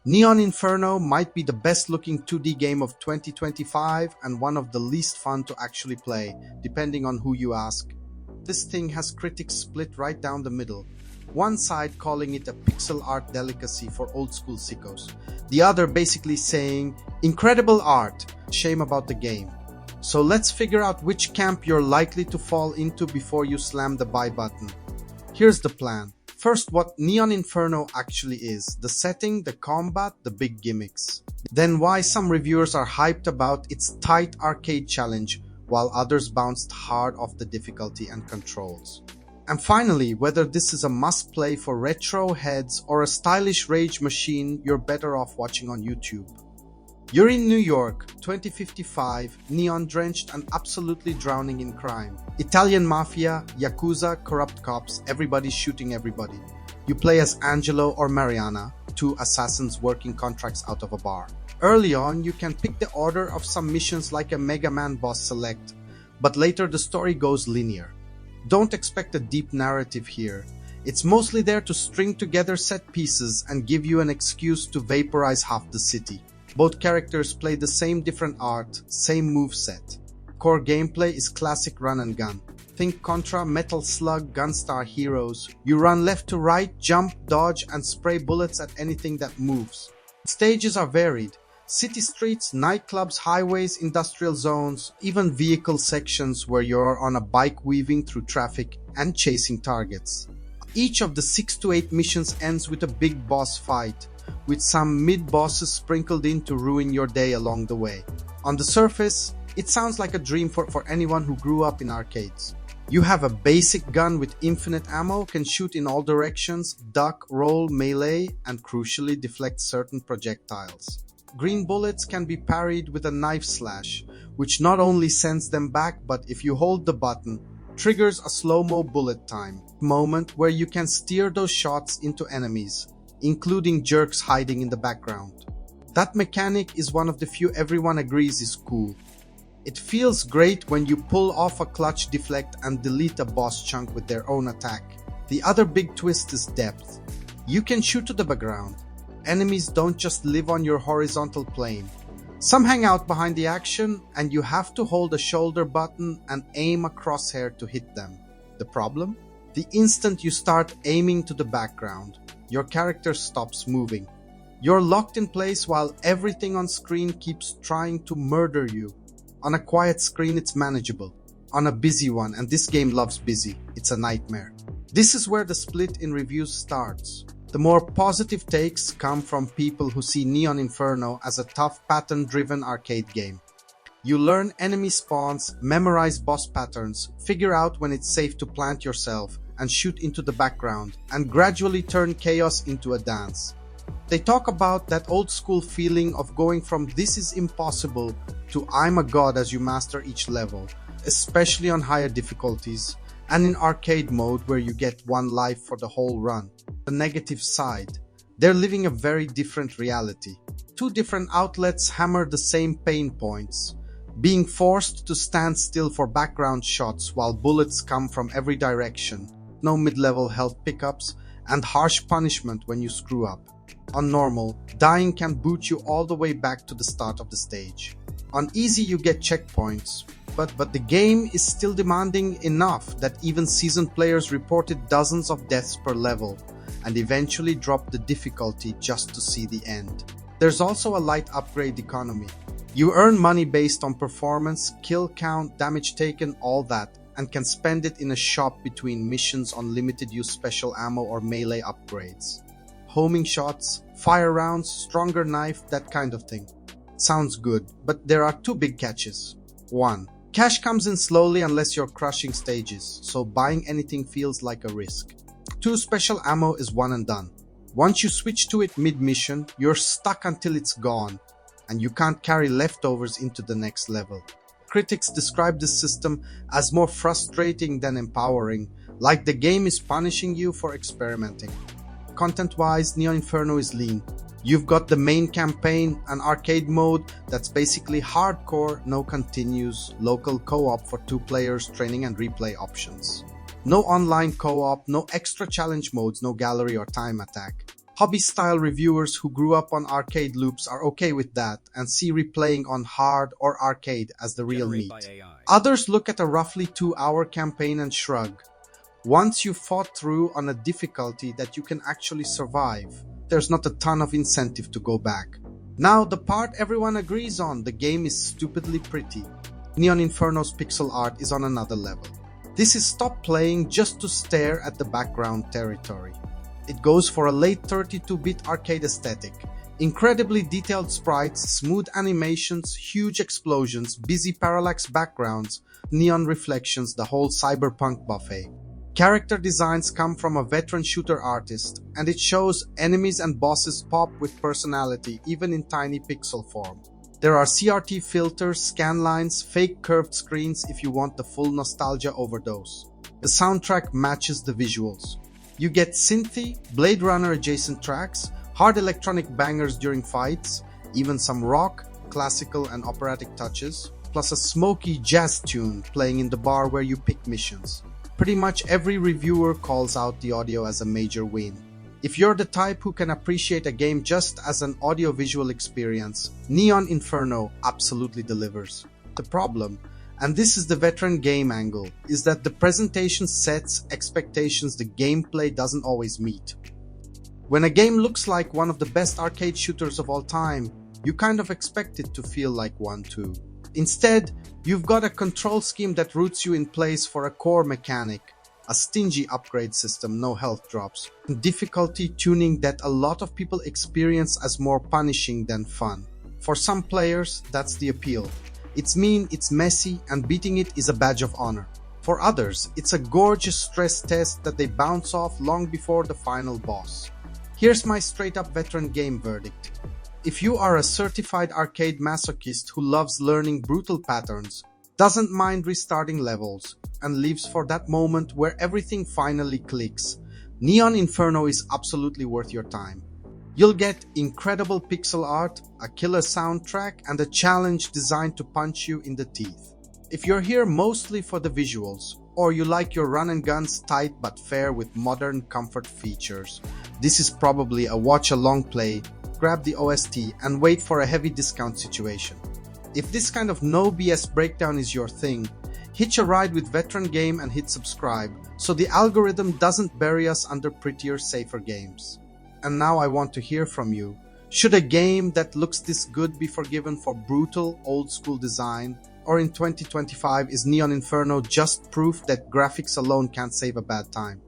Neon Inferno might be the best looking 2D game of 2025 and one of the least fun to actually play, depending on who you ask. This thing has critics split right down the middle. One side calling it a pixel art delicacy for old school sickos. The other basically saying, incredible art, shame about the game. So let's figure out which camp you're likely to fall into before you slam the buy button. Here's the plan. First, what Neon Inferno actually is, the setting, the combat, the big gimmicks. Then why some reviewers are hyped about its tight arcade challenge, while others bounced hard off the difficulty and controls. And finally, whether this is a must-play for retro heads or a stylish rage machine you're better off watching on YouTube. You're in New York, 2055, neon-drenched and absolutely drowning in crime. Italian mafia, yakuza, corrupt cops, everybody's shooting everybody. You play as Angelo or Mariana, two assassins working contracts out of a bar. Early on, you can pick the order of some missions like a Mega Man boss select, but later the story goes linear. Don't expect a deep narrative here. It's mostly there to string together set pieces and give you an excuse to vaporize half the city. Both characters play the same different art, same moveset. Core gameplay is classic run and gun. Think Contra, Metal Slug, Gunstar heroes. You run left to right, jump, dodge, and spray bullets at anything that moves. Stages are varied. City streets, nightclubs, highways, industrial zones, even vehicle sections where you're on a bike weaving through traffic and chasing targets. Each of the 6 to 8 missions ends with a big boss fight, with some mid-bosses sprinkled in to ruin your day along the way. On the surface, it sounds like a dream for anyone who grew up in arcades. You have a basic gun with infinite ammo, can shoot in all directions, duck, roll, melee, and crucially deflect certain projectiles. Green bullets can be parried with a knife slash, which not only sends them back, but if you hold the button, triggers a slow-mo bullet time moment where you can steer those shots into enemies, including jerks hiding in the background. That mechanic is one of the few everyone agrees is cool. It feels great when you pull off a clutch deflect and delete a boss chunk with their own attack. The other big twist is depth. You can shoot to the background. Enemies don't just live on your horizontal plane. Some hang out behind the action, and you have to hold a shoulder button and aim a crosshair to hit them. The problem? The instant you start aiming to the background, your character stops moving. You're locked in place while everything on screen keeps trying to murder you. On a quiet screen, it's manageable. On a busy one, and this game loves busy, it's a nightmare. This is where the split in reviews starts. The more positive takes come from people who see Neon Inferno as a tough pattern-driven arcade game. You learn enemy spawns, memorize boss patterns, figure out when it's safe to plant yourself and shoot into the background, and gradually turn chaos into a dance. They talk about that old school feeling of going from this is impossible to I'm a god as you master each level, especially on higher difficulties, and in arcade mode where you get one life for the whole run. The negative side. They're living a very different reality. Two different outlets hammer the same pain points. Being forced to stand still for background shots while bullets come from every direction, no mid-level health pickups, and harsh punishment when you screw up. On normal, dying can boot you all the way back to the start of the stage. On easy you get checkpoints, but the game is still demanding enough that even seasoned players reported dozens of deaths per level, and eventually dropped the difficulty just to see the end. There's also a light upgrade economy. You earn money based on performance, kill count, damage taken, all that, and can spend it in a shop between missions on limited use special ammo or melee upgrades. Homing shots, fire rounds, stronger knife, that kind of thing. Sounds good, but there are two big catches. 1. Cash comes in slowly unless you're crushing stages, so buying anything feels like a risk. 2. Special ammo is one and done. Once you switch to it mid-mission, you're stuck until it's gone, and you can't carry leftovers into the next level. Critics describe this system as more frustrating than empowering, like the game is punishing you for experimenting. Content-wise, Neon Inferno is lean. You've got the main campaign, an arcade mode that's basically hardcore, no continues, local co-op for 2 players, training and replay options. No online co-op, no extra challenge modes, no gallery or time attack. Hobby-style reviewers who grew up on arcade loops are okay with that and see replaying on hard or arcade as the real meat. Others look at a roughly 2-hour campaign and shrug. Once you've fought through on a difficulty that you can actually survive, there's not a ton of incentive to go back. Now, the part everyone agrees on, the game is stupidly pretty. Neon Inferno's pixel art is on another level. This is stop playing just to stare at the background territory. It goes for a late 32-bit arcade aesthetic. Incredibly detailed sprites, smooth animations, huge explosions, busy parallax backgrounds, neon reflections, the whole cyberpunk buffet. Character designs come from a veteran shooter artist, and it shows enemies and bosses pop with personality even in tiny pixel form. There are CRT filters, scanlines, fake curved screens if you want the full nostalgia overdose. The soundtrack matches the visuals. You get synthy, Blade Runner adjacent tracks, hard electronic bangers during fights, even some rock, classical and operatic touches, plus a smoky jazz tune playing in the bar where you pick missions. Pretty much every reviewer calls out the audio as a major win. If you're the type who can appreciate a game just as an audio-visual experience, Neon Inferno absolutely delivers. The problem, and this is the veteran game angle, is that the presentation sets expectations the gameplay doesn't always meet. When a game looks like one of the best arcade shooters of all time, you kind of expect it to feel like one too. Instead, you've got a control scheme that roots you in place for a core mechanic, a stingy upgrade system, no health drops, and difficulty tuning that a lot of people experience as more punishing than fun. For some players, that's the appeal. It's mean, it's messy, and beating it is a badge of honor. For others, it's a gorgeous stress test that they bounce off long before the final boss. Here's my straight-up veteran game verdict. If you are a certified arcade masochist who loves learning brutal patterns, doesn't mind restarting levels, and lives for that moment where everything finally clicks, Neon Inferno is absolutely worth your time. You'll get incredible pixel art, a killer soundtrack, and a challenge designed to punch you in the teeth. If you're here mostly for the visuals, or you like your run and guns tight but fair with modern comfort features, this is probably a watch-along play. Grab the OST and wait for a heavy discount situation. If this kind of no BS breakdown is your thing, hitch a ride with Veteran Game and hit subscribe so the algorithm doesn't bury us under prettier, safer games. And now I want to hear from you. Should a game that looks this good be forgiven for brutal, old-school design? Or in 2025, is Neon Inferno just proof that graphics alone can't save a bad time?